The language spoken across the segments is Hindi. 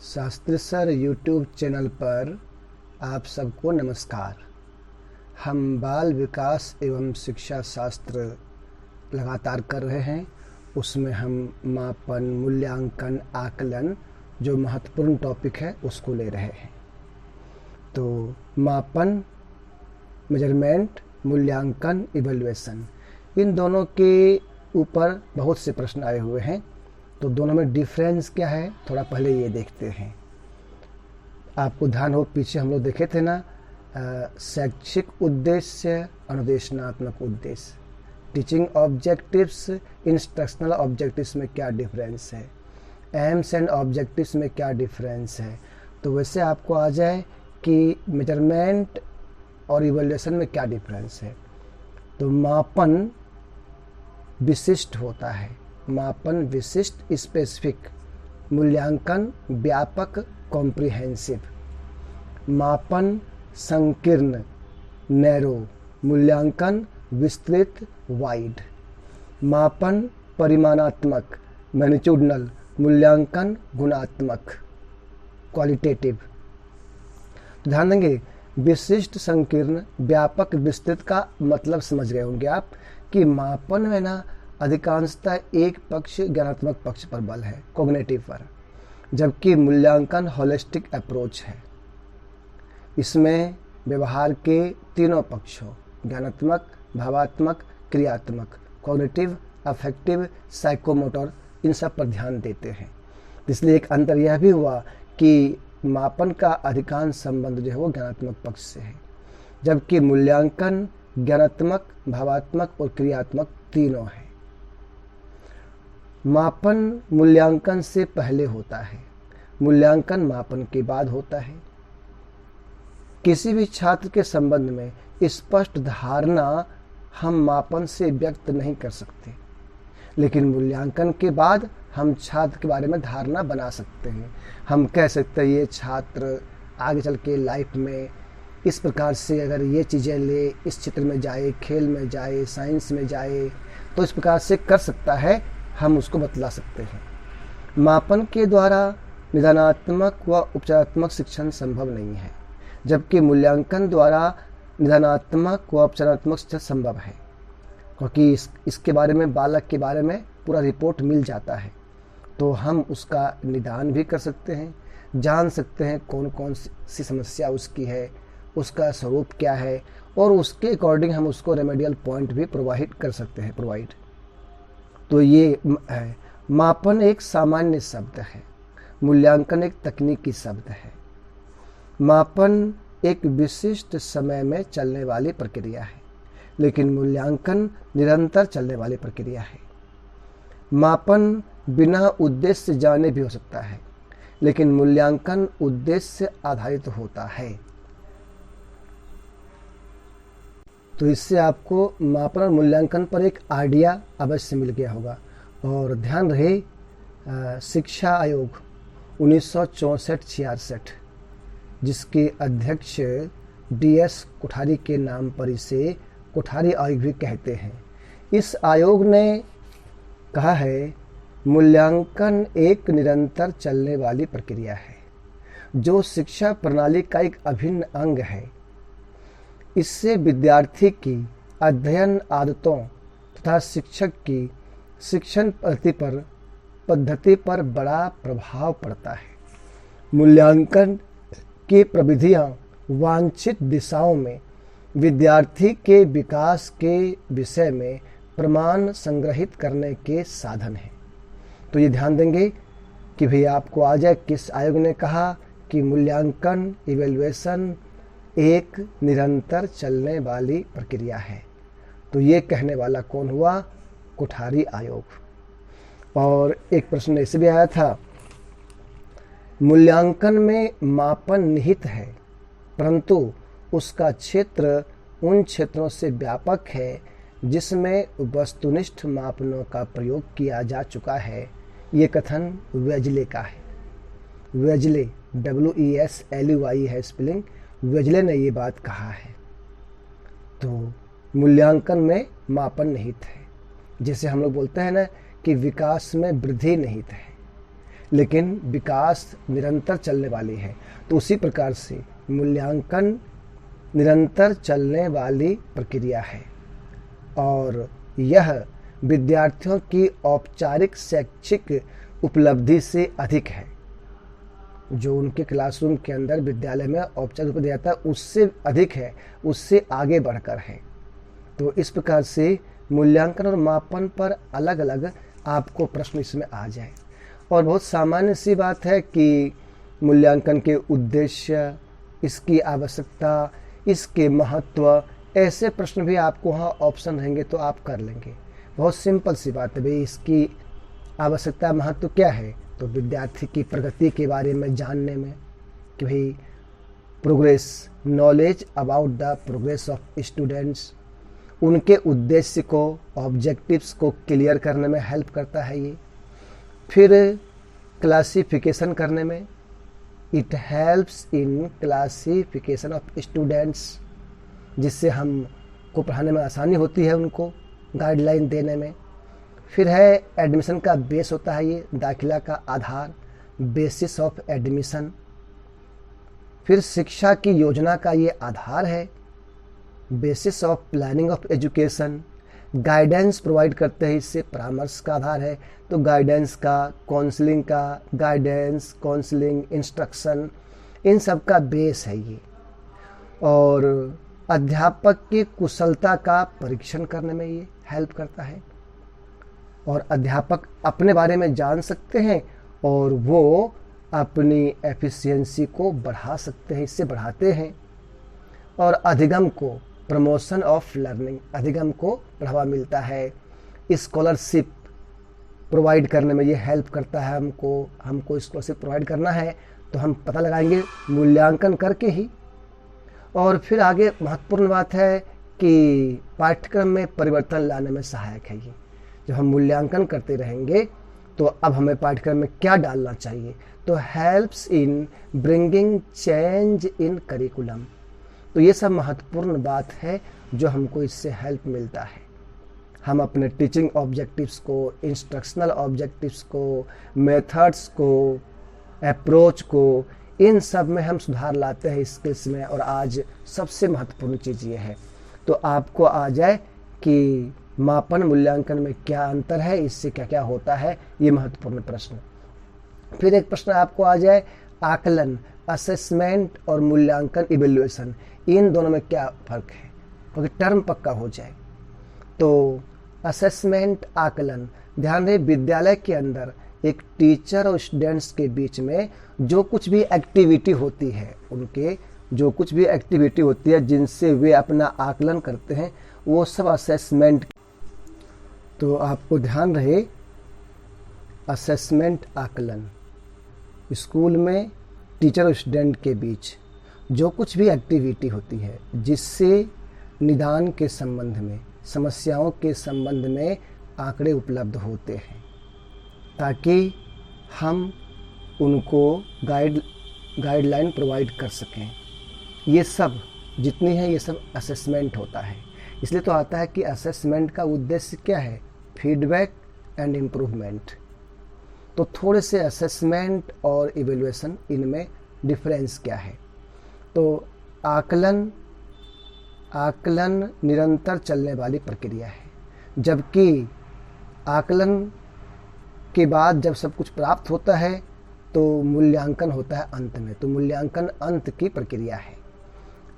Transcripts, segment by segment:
शास्त्री सर यूट्यूब चैनल पर आप सबको नमस्कार। हम बाल विकास एवं शिक्षा शास्त्र लगातार कर रहे हैं। उसमें हम मापन, मूल्यांकन, आकलन जो महत्वपूर्ण टॉपिक है उसको ले रहे हैं। तो मापन, मेजरमेंट, मूल्यांकन, इवैल्यूएशन, इन दोनों के ऊपर बहुत से प्रश्न आए हुए हैं। तो दोनों में डिफरेंस क्या है, थोड़ा पहले ये देखते हैं। आपको ध्यान हो, पीछे हम लोग देखे थे ना, शैक्षिक उद्देश्य, अनुदेशनात्मक उद्देश्य, टीचिंग ऑब्जेक्टिव्स, इंस्ट्रक्शनल ऑब्जेक्टिव्स में क्या डिफरेंस है, एम्स एंड ऑब्जेक्टिव्स में क्या डिफरेंस है। तो वैसे आपको आ जाए कि मेजरमेंट और इवैल्यूएशन में क्या डिफरेंस है। तो मापन विशिष्ट होता है, मापन विशिष्ट स्पेसिफिक, मूल्यांकन व्यापक कॉम्प्रिहेंसिव, मापन संकीर्ण नैरो, मूल्यांकन विस्तृत वाइड, मापन परिमाणात्मक मैग्नीट्यूडनल, मूल्यांकन गुणात्मक क्वालिटेटिव। ध्यान देंगे, विशिष्ट, संकीर्ण, व्यापक, विस्तृत का मतलब समझ गए होंगे आप कि मापन में ना अधिकांशतः एक पक्ष ज्ञानात्मक पक्ष पर बल है, कॉग्निटिव पर, जबकि मूल्यांकन होलिस्टिक अप्रोच है। इसमें व्यवहार के तीनों पक्ष हो, ज्ञानात्मक, भावात्मक, क्रियात्मक, कॉग्निटिव, अफेक्टिव, साइकोमोटर, इन सब पर ध्यान देते हैं। इसलिए एक अंतर यह भी हुआ कि मापन का अधिकांश संबंध जो है वो ज्ञानात्मक पक्ष से है, जबकि मूल्यांकन ज्ञानात्मक, भावात्मक और क्रियात्मक तीनों है। मापन मूल्यांकन से पहले होता है, मूल्यांकन मापन के बाद होता है। किसी भी छात्र के संबंध में स्पष्ट धारणा हम मापन से व्यक्त नहीं कर सकते, लेकिन मूल्यांकन के बाद हम छात्र के बारे में धारणा बना सकते हैं। हम कह सकते हैं ये छात्र आगे चल के लाइफ में इस प्रकार से अगर ये चीज़ें ले, इस क्षेत्र में जाए, खेल में जाए, साइंस में जाए, तो इस प्रकार से कर सकता है, हम उसको बतला सकते हैं। मापन के द्वारा निदानात्मक व उपचारात्मक शिक्षण संभव नहीं है, जबकि मूल्यांकन द्वारा निदानात्मक व उपचारात्मक शिक्षण संभव है, क्योंकि इसके बारे में, बालक के बारे में पूरा रिपोर्ट मिल जाता है। तो हम उसका निदान भी कर सकते हैं, जान सकते हैं कौन कौन सी समस्या उसकी है, उसका स्वरूप क्या है, और उसके अकॉर्डिंग हम उसको रेमेडियल पॉइंट भी प्रोवाइड कर सकते हैं, प्रोवाइड। तो ये है, मापन एक सामान्य शब्द है, मूल्यांकन एक तकनीकी शब्द है। मापन एक विशिष्ट समय में चलने वाली प्रक्रिया है, लेकिन मूल्यांकन निरंतर चलने वाली प्रक्रिया है। मापन बिना उद्देश्य जाने भी हो सकता है, लेकिन मूल्यांकन उद्देश्य आधारित होता है। तो इससे आपको मापन और मूल्यांकन पर एक आइडिया अवश्य मिल गया होगा। और ध्यान रहे, शिक्षा आयोग 1964-66, जिसके अध्यक्ष DS कोठारी के नाम पर इसे कोठारी आयोग भी कहते हैं। इस आयोग ने कहा है, मूल्यांकन एक निरंतर चलने वाली प्रक्रिया है जो शिक्षा प्रणाली का एक अभिन्न अंग है। इससे विद्यार्थी की अध्ययन आदतों तथा शिक्षक की शिक्षण पद्धति पर बड़ा प्रभाव पड़ता है। मूल्यांकन की प्रविधियां वांछित दिशाओं में विद्यार्थी के विकास के विषय में प्रमाण संग्रहित करने के साधन हैं। तो ये ध्यान देंगे कि भैया आपको आ जाए किस आयोग ने कहा कि मूल्यांकन, इवैल्यूएशन एक निरंतर चलने वाली प्रक्रिया है। तो ये कहने वाला कौन हुआ? कोठारी आयोग। और एक प्रश्न ऐसे भी आया था, मूल्यांकन में मापन निहित है, परंतु उसका क्षेत्र उन क्षेत्रों से व्यापक है जिसमें वस्तुनिष्ठ मापनों का प्रयोग किया जा चुका है। ये कथन वेजले का है। वेजले, WESLEY है स्पेलिंग, वेजले ने ये बात कहा है। तो मूल्यांकन में मापन निहित है, जैसे हम लोग बोलते हैं ना कि विकास में वृद्धि निहित है, लेकिन विकास निरंतर चलने वाली है। तो उसी प्रकार से मूल्यांकन निरंतर चलने वाली प्रक्रिया है और यह विद्यार्थियों की औपचारिक शैक्षिक उपलब्धि से अधिक है। जो उनके क्लासरूम के अंदर विद्यालय में औपचारिक उपलब्धि आता है उससे अधिक है, उससे आगे बढ़कर है। तो इस प्रकार से मूल्यांकन और मापन पर अलग अलग आपको प्रश्न इसमें आ जाए। और बहुत सामान्य सी बात है कि मूल्यांकन के उद्देश्य, इसकी आवश्यकता, इसके महत्व, ऐसे प्रश्न भी आपको वहाँ ऑप्शन रहेंगे तो आप कर लेंगे। बहुत सिंपल सी बात है भाई, इसकी आवश्यकता, महत्व क्या है? तो विद्यार्थी की प्रगति के बारे में जानने में कि भाई progress, knowledge about the progress of students, उनके उद्देश्य को, ऑब्जेक्टिव्स को क्लियर करने में हेल्प करता है ये। फिर क्लासिफिकेशन करने में, it helps in classification of students, जिससे हमको पढ़ाने में आसानी होती है, उनको गाइडलाइन देने में। फिर है एडमिशन का बेस होता है ये, दाखिला का आधार, बेसिस ऑफ एडमिशन। फिर शिक्षा की योजना का ये आधार है, basis of planning of education. Guidance provide करते हैं, इससे परामर्श का आधार है। तो गाइडेंस का, काउंसलिंग का, गाइडेंस, काउंसलिंग, इंस्ट्रक्शन, इन सब का बेस है ये। और अध्यापक की कुशलता का परीक्षण करने में ये हेल्प करता है और अध्यापक अपने बारे में जान सकते हैं और वो अपनी एफिशिएंसी को बढ़ा सकते हैं, इससे बढ़ाते हैं। और अधिगम को, प्रमोशन ऑफ लर्निंग, अधिगम को बढ़ावा मिलता है। स्कॉलरशिप प्रोवाइड करने में ये हेल्प करता है हमको स्कॉलरशिप प्रोवाइड करना है तो हम पता लगाएंगे मूल्यांकन करके ही। और फिर आगे महत्वपूर्ण बात है कि पाठ्यक्रम में परिवर्तन लाने में सहायक है ये। जब हम मूल्यांकन करते रहेंगे तो अब हमें पाठ्यक्रम में क्या डालना चाहिए, तो helps in bringing change in curriculum. तो ये सब महत्वपूर्ण बात है जो हमको इससे हेल्प मिलता है। हम अपने टीचिंग ऑब्जेक्टिव्स को, इंस्ट्रक्शनल ऑब्जेक्टिव्स को, मेथड्स को, अप्रोच को, इन सब में हम सुधार लाते हैं स्किल्स में। और आज सबसे महत्वपूर्ण चीज़ ये है, तो आपको आ जाए कि मापन मूल्यांकन में क्या अंतर है, इससे क्या क्या होता है, ये महत्वपूर्ण प्रश्न। फिर एक प्रश्न आपको आ जाए, आकलन, असेसमेंट और मूल्यांकन, इवेल्युएशन, इन दोनों में क्या फ़र्क है, क्योंकि टर्म पक्का हो जाए। तो असेसमेंट, आकलन, ध्यान रहे विद्यालय के अंदर एक टीचर और स्टूडेंट्स के बीच में जो कुछ भी एक्टिविटी होती है, उनके जो कुछ भी एक्टिविटी होती है जिनसे वे अपना आकलन करते हैं, वो सब असेसमेंट। तो आपको ध्यान रहे, असेसमेंट, आकलन, स्कूल में टीचर और स्टूडेंट के बीच जो कुछ भी एक्टिविटी होती है जिससे निदान के संबंध में, समस्याओं के संबंध में आंकड़े उपलब्ध होते हैं ताकि हम उनको गाइडलाइन प्रोवाइड कर सकें। ये सब जितनी है ये सब असेसमेंट होता है। इसलिए तो आता है कि असेसमेंट का उद्देश्य क्या है, फीडबैक एंड इम्प्रूवमेंट। तो थोड़े से असेसमेंट और इवेल्युएशन, इनमें डिफरेंस क्या है। तो आकलन निरंतर चलने वाली प्रक्रिया है, जबकि आकलन के बाद जब सब कुछ प्राप्त होता है तो मूल्यांकन होता है अंत में। तो मूल्यांकन अंत की प्रक्रिया है।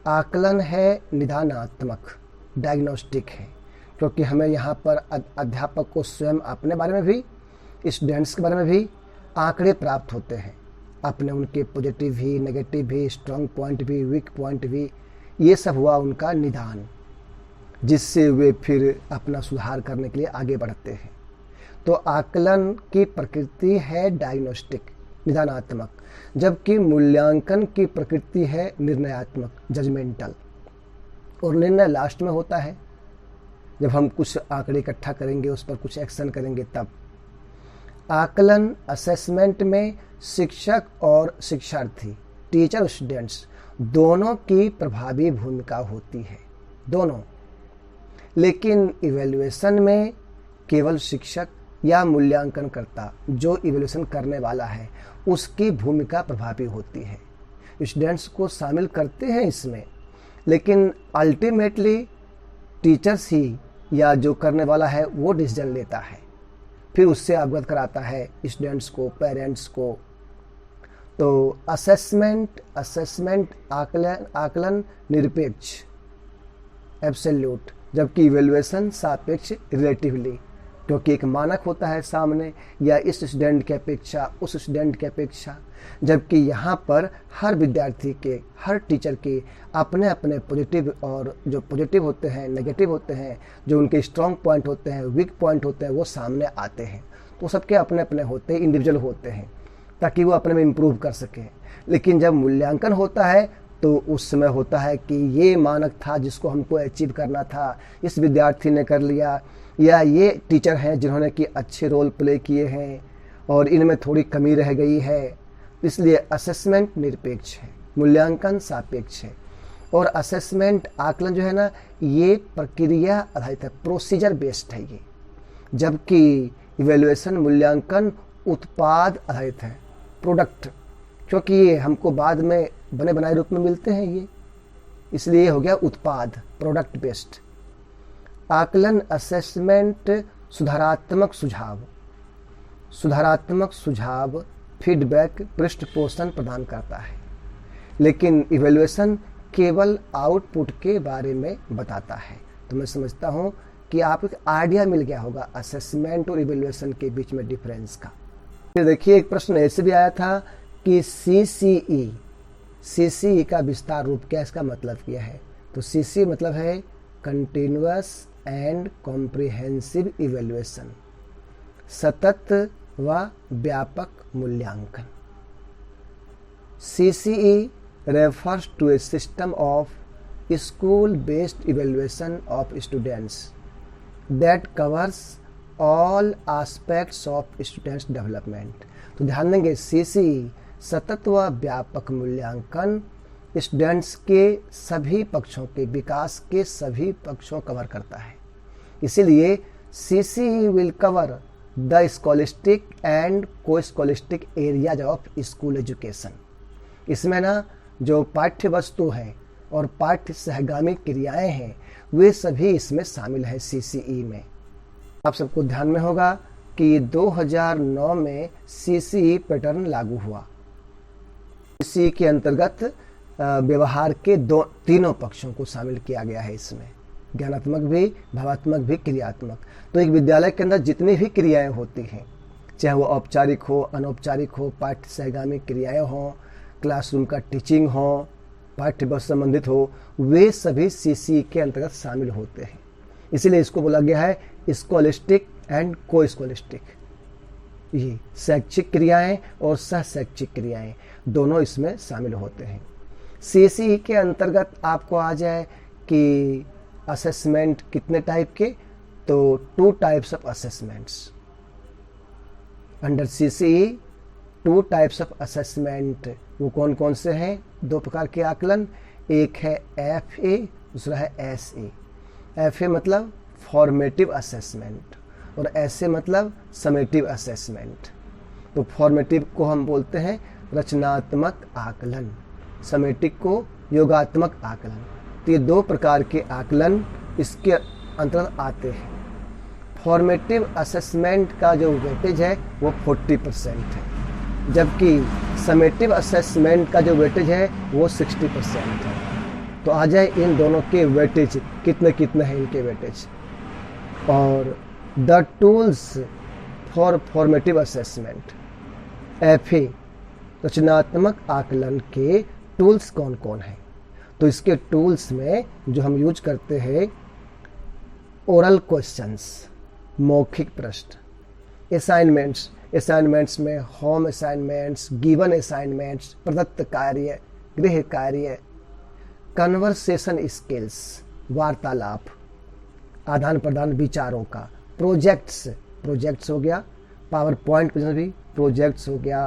आकलन है निदानात्मक, डायग्नोस्टिक है, क्योंकि हमें यहाँ पर अध्यापक को स्वयं अपने बारे में भी, स्टूडेंट्स के बारे में भी आंकड़े प्राप्त होते हैं, अपने उनके पॉजिटिव भी, नेगेटिव भी, स्ट्रॉन्ग पॉइंट भी, वीक पॉइंट भी। ये सब हुआ उनका निदान, जिससे वे फिर अपना सुधार करने के लिए आगे बढ़ते हैं। तो आकलन की प्रकृति है डायग्नोस्टिक, निदानात्मक, जबकि मूल्यांकन की प्रकृति है निर्णयात्मक, जजमेंटल। और निर्णय लास्ट में होता है, जब हम कुछ आंकड़े इकट्ठा करेंगे, उस पर कुछ एक्शन करेंगे तब। आकलन, असेसमेंट में शिक्षक और शिक्षार्थी, टीचर और स्टूडेंट्स दोनों की प्रभावी भूमिका होती है, दोनों। लेकिन इवैल्यूएशन में केवल शिक्षक या मूल्यांकनकर्ता जो इवैल्यूएशन करने वाला है उसकी भूमिका प्रभावी होती है। स्टूडेंट्स को शामिल करते हैं इसमें, लेकिन अल्टीमेटली टीचर्स ही या जो करने वाला है वो डिसीजन लेता है, फिर उससे अवगत कराता है स्टूडेंट्स को, पेरेंट्स को। तो असेसमेंट आकलन निरपेक्ष एब्सोल्यूट, जबकि इवैल्यूएशन सापेक्ष रिलेटिवली, क्योंकि एक मानक होता है सामने, या इस स्टूडेंट की अपेक्षा उस स्टूडेंट की अपेक्षा, जबकि यहाँ पर हर विद्यार्थी के, हर टीचर के अपने अपने पॉजिटिव और जो पॉजिटिव होते हैं, नेगेटिव होते हैं, जो उनके स्ट्रॉन्ग पॉइंट होते हैं, वीक पॉइंट होते हैं, वो सामने आते हैं। तो सबके अपने अपने होते हैं, इंडिविजुअल होते हैं, ताकि वो अपने में इम्प्रूव कर सकें। लेकिन जब मूल्यांकन होता है तो उस समय होता है कि ये मानक था जिसको हमको अचीव करना था, इस विद्यार्थी ने कर लिया, या ये टीचर हैं जिन्होंने कि अच्छे रोल प्ले किए हैं और इनमें थोड़ी कमी रह गई है। इसलिए असेसमेंट निरपेक्ष है, मूल्यांकन सापेक्ष है। और असेसमेंट आकलन जो है ना, ये प्रक्रिया आधारित है, प्रोसीजर बेस्ड है ये, जबकि इवैल्यूएशन मूल्यांकन उत्पाद आधारित है, प्रोडक्ट, क्योंकि ये हमको बाद में बने बनाए रूप में मिलते हैं ये, इसलिए ये हो गया उत्पाद, प्रोडक्ट बेस्ड। आकलन असेसमेंट सुधारात्मक सुझाव फीडबैक पृष्ठपोषण प्रदान करता है, लेकिन इवैल्यूएशन केवल आउटपुट के बारे में बताता है। तो मैं समझता हूँ कि आपको एक आइडिया मिल गया होगा असेसमेंट और इवैल्यूएशन के बीच में डिफरेंस का। फिर देखिए एक प्रश्न ऐसे भी आया था कि CCE का विस्तार रूप क्या, इसका मतलब क्या है। तो CCE मतलब है कंटिन्यूअस एंड कॉम्प्रिहेंसिव इवैल्यूएशन, सतत व व्यापक मूल्यांकन। CCE refers to a system of school-based evaluation of students that covers all aspects of students development। तो ध्यान देंगे CCE सतत व व्यापक मूल्यांकन स्टूडेंट्स के सभी पक्षों के विकास के सभी पक्षों कवर करता है। इसीलिए CCE will cover the scholastic and co-scholastic areas of school education। इसमें ना जो पाठ्य वस्तु है और पाठ्य सहगामी क्रियाएं हैं वे सभी इसमें शामिल है CCE में। आप सबको ध्यान में होगा कि 2009 में CCE पैटर्न लागू हुआ। CCE के अंतर्गत व्यवहार के तीनों पक्षों को शामिल किया गया है इसमें, ज्ञानात्मक भी, भावात्मक भी, क्रियात्मक। तो एक विद्यालय के अंदर जितनी भी क्रियाएं होती हैं, चाहे वो औपचारिक हो, अनौपचारिक हो, पाठ्य सहगामी क्रियाएं हों, क्लासरूम का टीचिंग हो, पाठ्य वर्ष संबंधित हो, वे सभी CCE के अंतर्गत शामिल होते हैं। इसीलिए इसको बोला गया है स्कॉलिस्टिक एंड को स्कॉलिस्टिक। ये शैक्षिक क्रियाएं और सह शैक्षिक क्रियाएं दोनों इसमें शामिल होते हैं। CCE के अंतर्गत आपको आ जाए कि असेसमेंट कितने टाइप के, तो 2 types of assessments under CCE। 2 types of assessment वो कौन कौन से हैं? 2 प्रकार के आकलन, एक है FA, दूसरा है SA। FA मतलब फॉर्मेटिव असेसमेंट और SA मतलब समेटिव असेसमेंट। तो फॉर्मेटिव को हम बोलते हैं रचनात्मक आकलन, समेटिव को योगात्मक आकलन। तो ये 2 प्रकार के आकलन इसके अंतर्गत आते हैं। फॉर्मेटिव असेसमेंट का जो वेटेज है वो 40% है, जबकि समेटिव असेसमेंट का जो वेटेज है वो 60% है। तो आ जाए इन दोनों के वेटेज कितने कितने हैं इनके वेटेज। और the tools for formative assessment, FA रचनात्मक आकलन के टूल्स कौन कौन हैं? तो इसके टूल्स में जो हम यूज करते हैं, ओरल क्वेश्चंस, मौखिक प्रश्न, असाइनमेंट्स में होम असाइनमेंट्स, गिवन असाइनमेंट्स, प्रदत्त कार्य, गृह कार्य, कन्वर्सेशन स्किल्स, वार्तालाप, आदान प्रदान विचारों का, प्रोजेक्ट्स हो गया, पावर पॉइंट भी प्रोजेक्ट्स हो गया,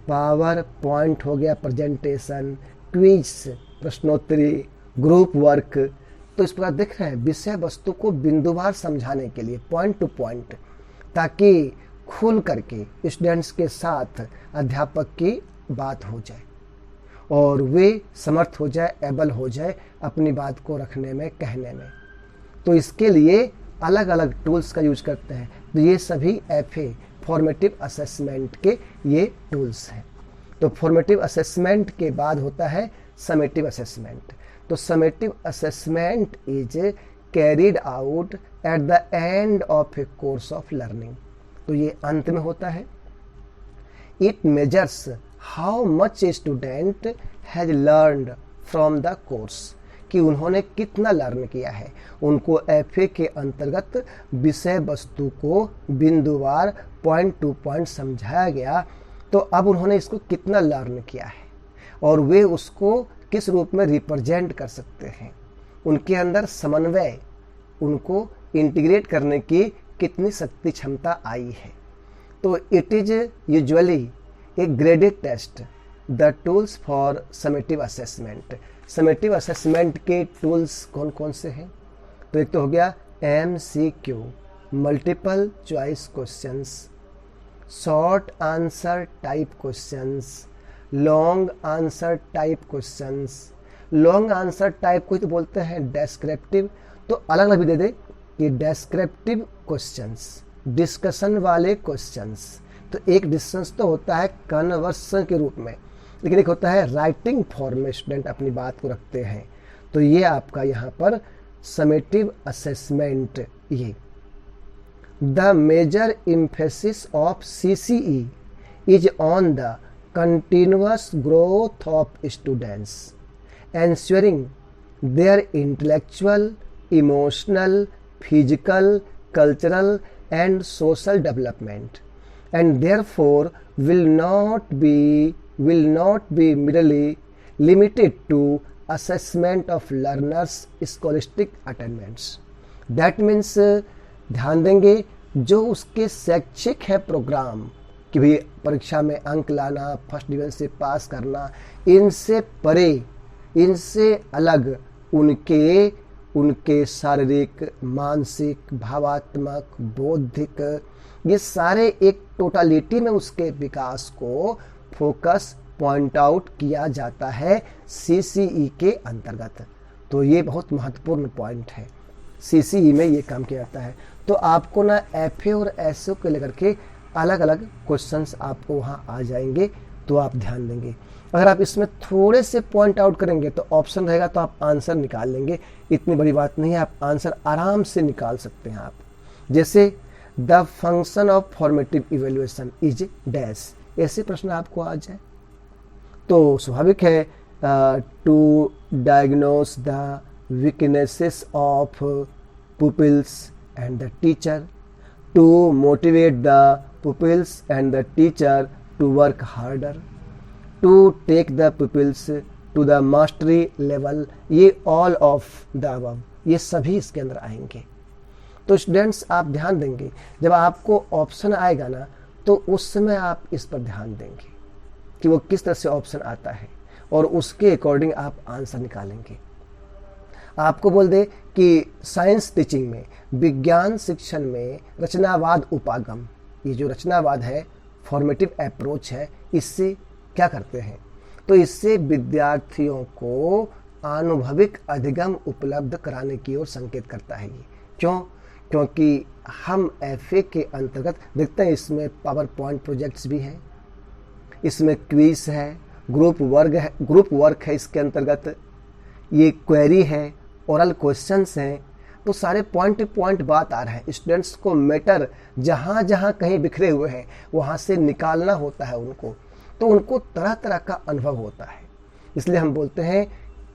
पावर पॉइंट हो गया, प्रेजेंटेशन, क्विज, प्रश्नोत्तरी, ग्रुप वर्क। तो इस प्रकार देख रहे हैं विषय वस्तु को बिंदुवार समझाने के लिए, पॉइंट टू पॉइंट, ताकि खुल करके स्टूडेंट्स के साथ अध्यापक की बात हो जाए और वे समर्थ हो जाए, एबल हो जाए अपनी बात को रखने में, कहने में। तो इसके लिए अलग अलग टूल्स का यूज करते हैं। तो ये सभी FA फॉर्मेटिव असेसमेंट के ये टूल्स हैं। तो फॉर्मेटिव असेसमेंट के बाद होता है समेटिव असेसमेंट। तो summative assessment is carried out at the end of A course of learning. तो ये अंत में होता है। It measures how much student has learned from the course, कि उन्होंने कितना लर्न किया है। उनको FA के अंतर्गत विषय वस्तु को बिंदुवार पॉइंट टू पॉइंट समझाया गया, तो अब उन्होंने इसको कितना लर्न किया है और वे उसको किस रूप में रिप्रेजेंट कर सकते हैं। उनके अंदर समन्वय, उनको इंटीग्रेट करने की कितनी शक्ति क्षमता आई है। तो it is usually a graded test. The tools for summative assessment. Summative assessment के टूल्स कौन कौन से हैं? तो एक तो हो गया MCQ, multiple choice questions, short answer type questions, long answer type questions. Long answer type को तो बोलते हैं डेस्क्रिप्टिव। तो अलग अलग भी दे दे कि डेस्क्रिप्टिव क्वेश्चंस, डिस्कशन वाले क्वेश्चंस। तो एक डिस्कशन तो होता है कन्वर्सन के रूप में, लेकिन एक होता है राइटिंग फॉर्म में स्टूडेंट अपनी बात को रखते हैं। तो ये आपका यहाँ पर समेटिव असेसमेंट। ये the major emphasis of CCE is on the continuous growth of students, ensuring their intellectual, emotional, physical, cultural and social development, and therefore will not be merely limited to assessment of learners' scholastic attainments. That means ध्यान देंगे जो उसके शैक्षिक है प्रोग्राम कि भाई परीक्षा में अंक लाना, फर्स्ट डिवीजन से पास करना, इनसे परे, इनसे अलग उनके शारीरिक, मानसिक, भावात्मक, बौद्धिक, ये सारे एक टोटालिटी में उसके विकास को फोकस पॉइंट आउट किया जाता है CCE के अंतर्गत। तो ये बहुत महत्वपूर्ण पॉइंट है, CCE में ये काम किया जाता है। तो आपको ना FA और SO को लेकर के अलग अलग क्वेश्चंस आपको वहाँ आ जाएंगे, तो आप ध्यान देंगे। अगर आप इसमें थोड़े से पॉइंट आउट करेंगे तो ऑप्शन रहेगा, तो आप आंसर निकाल लेंगे। इतनी बड़ी बात नहीं है, आप आंसर आराम से निकाल सकते हैं। आप जैसे the function of formative evaluation is dash, ऐसे प्रश्न आपको आ जाए तो स्वाभाविक है to diagnose the weaknesses of pupils and the teacher, to motivate the pupils and the teacher to work harder, to take the pupils to the mastery level। ये all of the above, ये सभी इसके अंदर आएंगे। तो स्टूडेंट्स आप ध्यान देंगे, जब आपको ऑप्शन आएगा ना तो उस समय आप इस पर ध्यान देंगे कि वो किस तरह से ऑप्शन आता है और उसके अकॉर्डिंग आप आंसर निकालेंगे। आपको बोल दे कि साइंस टीचिंग में, विज्ञान शिक्षण में रचनावाद उपागम, ये जो रचनावाद है, फॉर्मेटिव अप्रोच है, इससे क्या करते हैं? तो इससे विद्यार्थियों को आनुभविक अधिगम उपलब्ध कराने की ओर संकेत करता है। ये क्यों? क्योंकि हम FA के अंतर्गत देखते हैं इसमें पावर पॉइंट प्रोजेक्ट्स भी हैं, इसमें क्विज है, ग्रुप वर्क है, इसके अंतर्गत ये क्वेरी है, ओरल क्वेश्चंस हैं। तो सारे पॉइंट टू पॉइंट बात आ रहा है। स्टूडेंट्स को मैटर जहाँ जहाँ कहीं बिखरे हुए हैं वहाँ से निकालना होता है उनको, तो उनको तरह तरह का अनुभव होता है। इसलिए हम बोलते हैं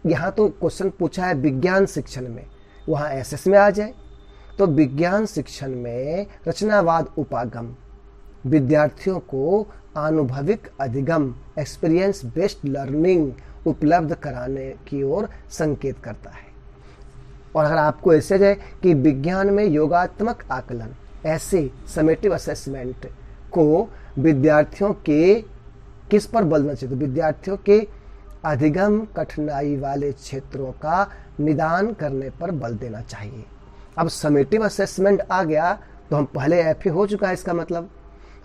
यहाँ तो क्वेश्चन पूछा है विज्ञान शिक्षण में, वहाँ SS में आ जाए। तो विज्ञान शिक्षण में रचनावाद उपागम विद्यार्थियों को आनुभविक अधिगम, एक्सपीरियंस बेस्ड लर्निंग उपलब्ध कराने की ओर संकेत करता है। और अगर आपको ऐसे जाए कि विज्ञान में योगात्मक आकलन, ऐसे समेटिव असेसमेंट को विद्यार्थियों के किस पर बल देना चाहिए? तो विद्यार्थियों के अधिगम कठिनाई वाले क्षेत्रों का निदान करने पर बल देना चाहिए। अब समेटिव असेसमेंट आ गया तो हम पहले FA हो चुका है इसका मतलब।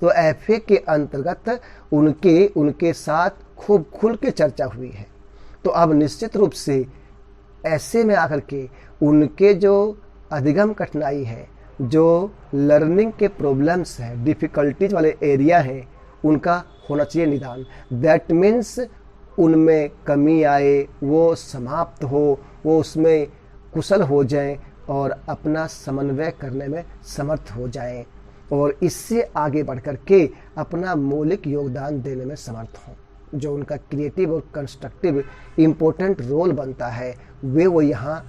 तो FA के अंतर्गत उनके साथ खूब खुल के चर्चा हुई है। तो अब निश्चित रूप से ऐसे में आकर के उनके जो अधिगम कठिनाई है, जो लर्निंग के प्रॉब्लम्स हैं, डिफ़िकल्टीज वाले एरिया हैं, उनका होना चाहिए निदान। दैट मीन्स उनमें कमी आए, वो समाप्त हो, वो उसमें कुशल हो जाएं और अपना समन्वय करने में समर्थ हो जाएं और इससे आगे बढ़ कर के अपना मौलिक योगदान देने में समर्थ हों। जो उनका क्रिएटिव और कंस्ट्रक्टिव इम्पोर्टेंट रोल बनता है वो यहाँ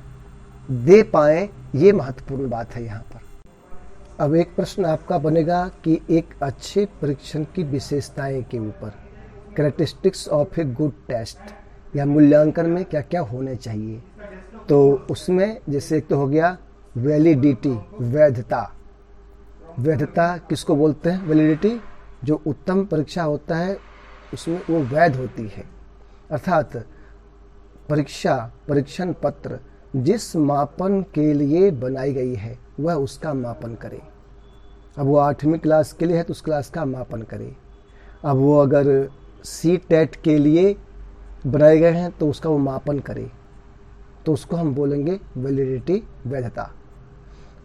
दे पाएँ, ये महत्वपूर्ण बात है यहाँ पर। अब एक प्रश्न आपका बनेगा कि एक अच्छे परीक्षण की विशेषताएं के ऊपर, characteristics of a good test या मूल्यांकन में क्या क्या होने चाहिए। तो उसमें जैसे एक तो हो गया वैलिडिटी, वैधता। वैधता किसको बोलते हैं? वैलिडिटी, जो उत्तम परीक्षा होता है उसमें वो वैध होती है, अर्थात परीक्षण पत्र जिस मापन के लिए बनाई गई है वह उसका मापन करे। अब वो 8वीं क्लास के लिए है तो उस क्लास का मापन करे। अब वो अगर CTET के लिए बनाए गए हैं तो उसका वो मापन करे, तो उसको हम बोलेंगे वैलिडिटी, वैधता।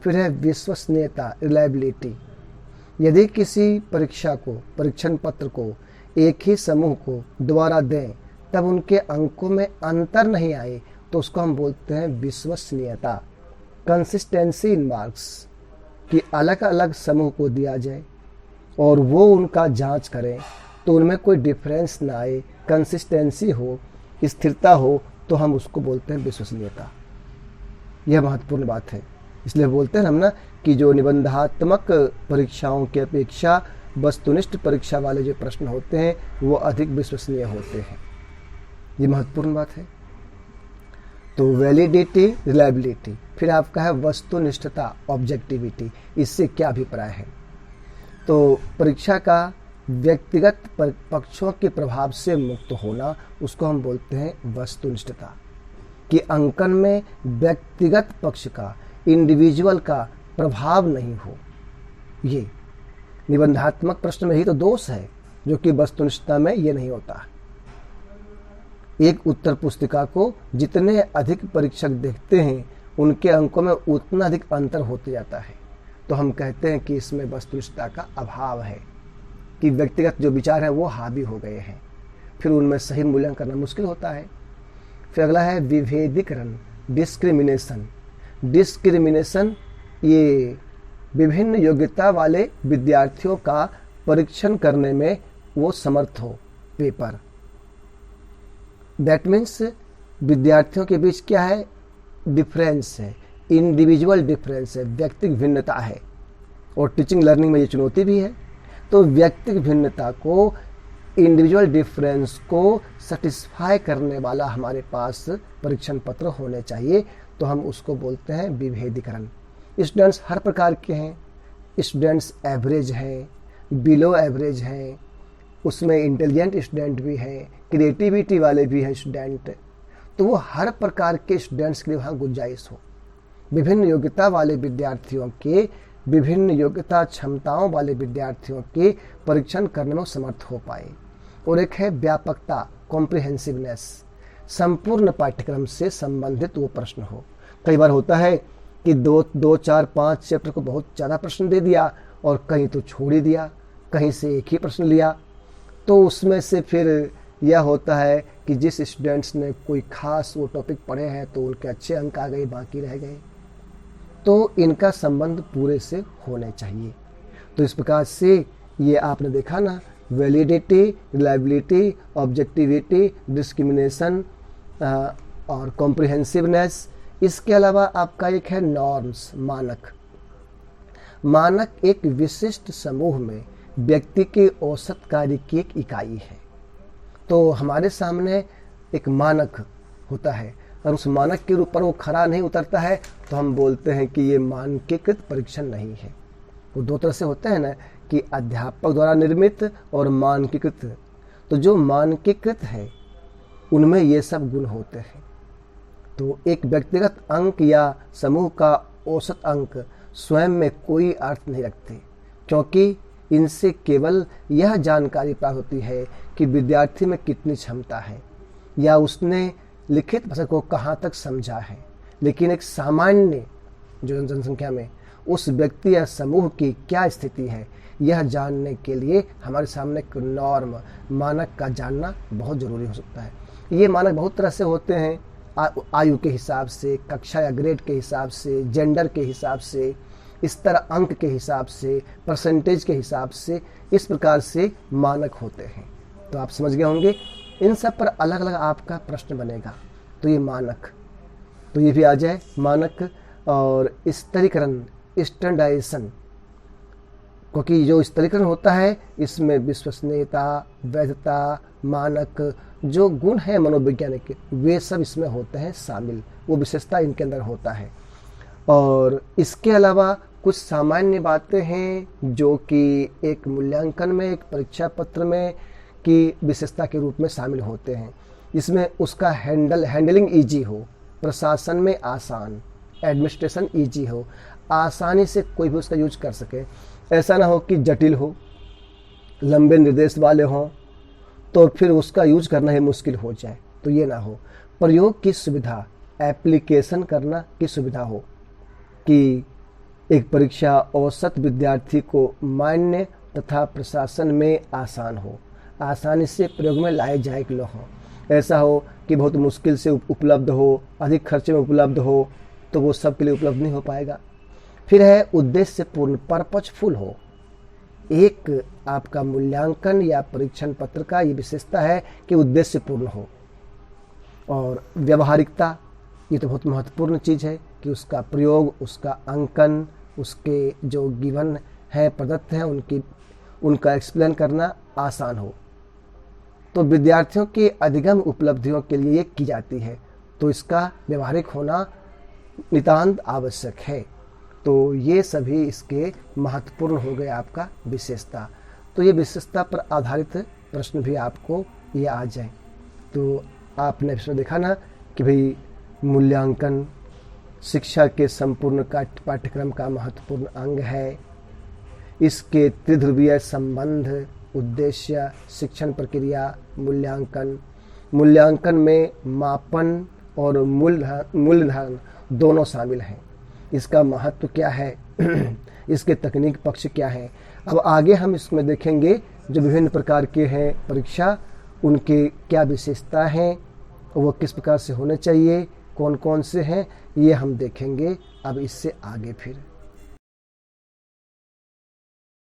फिर है विश्वसनीयता, रिलायबिलिटी। यदि किसी परीक्षण पत्र को एक ही समूह को दोबारा दें तब उनके अंकों में अंतर नहीं आए तो उसको हम बोलते हैं विश्वसनीयता। कंसिस्टेंसी इन मार्क्स, कि अलग अलग समूह को दिया जाए और वो उनका जांच करें तो उनमें कोई डिफरेंस ना आए, कंसिस्टेंसी हो, स्थिरता हो, तो हम उसको बोलते हैं विश्वसनीयता। यह महत्वपूर्ण बात है। इसलिए बोलते हैं हम ना कि जो निबंधात्मक परीक्षाओं की अपेक्षा वस्तुनिष्ठ परीक्षा वाले जो प्रश्न होते हैं वो अधिक विश्वसनीय होते हैं। ये महत्वपूर्ण बात है। तो वैलिडिटी, रिलायबिलिटी। फिर आपका है वस्तुनिष्ठता, ऑब्जेक्टिविटी। इससे क्या अभिप्राय है? तो परीक्षा का व्यक्तिगत पक्षों के प्रभाव से मुक्त होना, उसको हम बोलते हैं वस्तुनिष्ठता। कि अंकन में व्यक्तिगत पक्ष का, इंडिविजुअल का प्रभाव नहीं हो। ये निबंधात्मक प्रश्न में ही तो दोष है, जो कि वस्तुनिष्ठता में ये नहीं होता। एक उत्तर पुस्तिका को जितने अधिक परीक्षक देखते हैं उनके अंकों में उतना अधिक अंतर होते जाता है। तो हम कहते हैं कि इसमें वस्तुनिष्ठता का अभाव है, कि व्यक्तिगत जो विचार हैं वो हावी हो गए हैं, फिर उनमें सही मूल्यांकन करना मुश्किल होता है। फिर अगला है विभेदीकरण, डिस्क्रिमिनेशन। डिस्क्रिमिनेशन ये विभिन्न योग्यता वाले विद्यार्थियों का परीक्षण करने में वो समर्थ हो, पेपर। दैट मीन्स विद्यार्थियों के बीच क्या है? डिफरेंस है, इंडिविजुअल डिफरेंस है, व्यक्तिगत भिन्नता है। और टीचिंग लर्निंग में ये चुनौती भी है। तो व्यक्तिगत भिन्नता को, इंडिविजुअल डिफरेंस को सेटिस्फाई करने वाला हमारे पास परीक्षण पत्र होने चाहिए। तो हम उसको बोलते हैं विभेदीकरण। स्टूडेंट्स हर प्रकार के हैं। स्टूडेंट्स एवरेज हैं, बिलो एवरेज हैं, उसमें इंटेलिजेंट स्टूडेंट भी हैं, क्रिएटिविटी वाले भी हैं स्टूडेंट। तो वो हर प्रकार के स्टूडेंट्स के लिए वहाँ गुंजाइश हो। विभिन्न योग्यता वाले विद्यार्थियों के, विभिन्न योग्यता क्षमताओं वाले विद्यार्थियों के परीक्षण करने में समर्थ हो पाए। और एक है व्यापकता, कॉम्प्रिहेंसिवनेस। संपूर्ण पाठ्यक्रम से संबंधित वो प्रश्न हो। कई बार होता है कि 2, 4, 5 चैप्टर को बहुत ज़्यादा प्रश्न दे दिया और कहीं तो छोड़ ही दिया, कहीं से एक ही प्रश्न लिया। तो उसमें से फिर यह होता है कि जिस स्टूडेंट्स ने कोई खास वो टॉपिक पढ़े हैं तो उनके अच्छे अंक आ गए, बाकी रह गए। तो इनका संबंध पूरे से होने चाहिए। तो इस प्रकार से ये आपने देखा ना, वैलिडिटी, रिलायबिलिटी, ऑब्जेक्टिविटी, डिस्क्रिमिनेशन और कॉम्प्रिहेंसिवनेस। इसके अलावा आपका एक है नॉर्म्स, मानक। मानक एक विशिष्ट समूह में व्यक्ति के औसत कार्य की एक इकाई है। तो हमारे सामने एक मानक होता है और उस मानक के ऊपर वो खरा नहीं उतरता है तो हम बोलते हैं कि ये मानकीकृत परीक्षण नहीं है। वो दो तरह से होते हैं ना, कि अध्यापक द्वारा निर्मित और मानकीकृत। तो जो मानकीकृत है उनमें ये सब गुण होते हैं। तो एक व्यक्तिगत अंक या समूह का औसत अंक स्वयं में कोई अर्थ नहीं रखते, क्योंकि इनसे केवल यह जानकारी प्राप्त होती है कि विद्यार्थी में कितनी क्षमता है या उसने लिखित भाषा को कहाँ तक समझा है। लेकिन एक सामान्य जो जनसंख्या में उस व्यक्ति या समूह की क्या स्थिति है, यह जानने के लिए हमारे सामने एक नॉर्म, मानक का जानना बहुत ज़रूरी हो सकता है। ये मानक बहुत तरह से होते हैं, आयु के हिसाब से, कक्षा या ग्रेड के हिसाब से, जेंडर के हिसाब से, स्तर अंक के हिसाब से, परसेंटेज के हिसाब से, इस प्रकार से मानक होते हैं। तो आप समझ गए होंगे, इन सब पर अलग अलग आपका प्रश्न बनेगा। तो ये मानक, तो ये भी आ जाए मानक। और स्तरीकरण, स्टैंडर्डाइजेशन, क्योंकि जो स्तरीकरण होता है इसमें विश्वसनीयता, वैधता, मानक, जो गुण हैं मनोवैज्ञानिक, वे सब इसमें होते हैं शामिल, वो विशेषता इनके अंदर होता है। और इसके अलावा कुछ सामान्य बातें हैं जो कि एक मूल्यांकन में, एक परीक्षा पत्र में की विशेषता के रूप में शामिल होते हैं। इसमें उसका हैंडलिंग ईजी हो, प्रशासन में आसान, एडमिनिस्ट्रेशन ईजी हो, आसानी से कोई भी उसका यूज कर सके। ऐसा ना हो कि जटिल हो, लंबे निर्देश वाले हों तो फिर उसका यूज करना ही मुश्किल हो जाए, तो ये ना हो। प्रयोग की सुविधा, एप्लीकेशन करना की सुविधा हो कि एक परीक्षा औसत विद्यार्थी को मान्य तथा प्रशासन में आसान हो, आसानी से प्रयोग में लाए जाए कि हो। ऐसा हो कि बहुत मुश्किल से उपलब्ध हो, अधिक खर्चे में उपलब्ध हो, तो वो सब के लिए उपलब्ध नहीं हो पाएगा। फिर है उद्देश्यपूर्ण, पर्पजफुल हो। एक आपका मूल्यांकन या परीक्षण पत्र का ये विशेषता है कि उद्देश्यपूर्ण हो। और व्यवहारिकता, ये तो बहुत महत्वपूर्ण चीज़ है कि उसका प्रयोग, उसका अंकन, उसके जो गिवन है, प्रदत्त हैं, उनका एक्सप्लेन करना आसान हो। तो विद्यार्थियों के अधिगम उपलब्धियों के लिए ये की जाती है, तो इसका व्यवहारिक होना नितांत आवश्यक है। तो ये सभी इसके महत्वपूर्ण हो गए आपका विशेषता। तो ये विशेषता पर आधारित प्रश्न भी आपको ये आ जाए। तो आपने इसमें देखा ना कि भाई मूल्यांकन शिक्षा के संपूर्ण पाठ्यक्रम का महत्वपूर्ण अंग है। इसके त्रिध्रुवीय संबंध, उद्देश्य, शिक्षण प्रक्रिया, मूल्यांकन में मापन और मूल्य निर्धारण दोनों शामिल हैं। इसका महत्व क्या है, इसके तकनीक पक्ष क्या है। अब आगे हम इसमें देखेंगे जो विभिन्न प्रकार के हैं परीक्षा, उनके क्या विशेषता हैं, वो किस प्रकार से होने चाहिए, कौन कौन से हैं, ये हम देखेंगे अब इससे आगे फिर।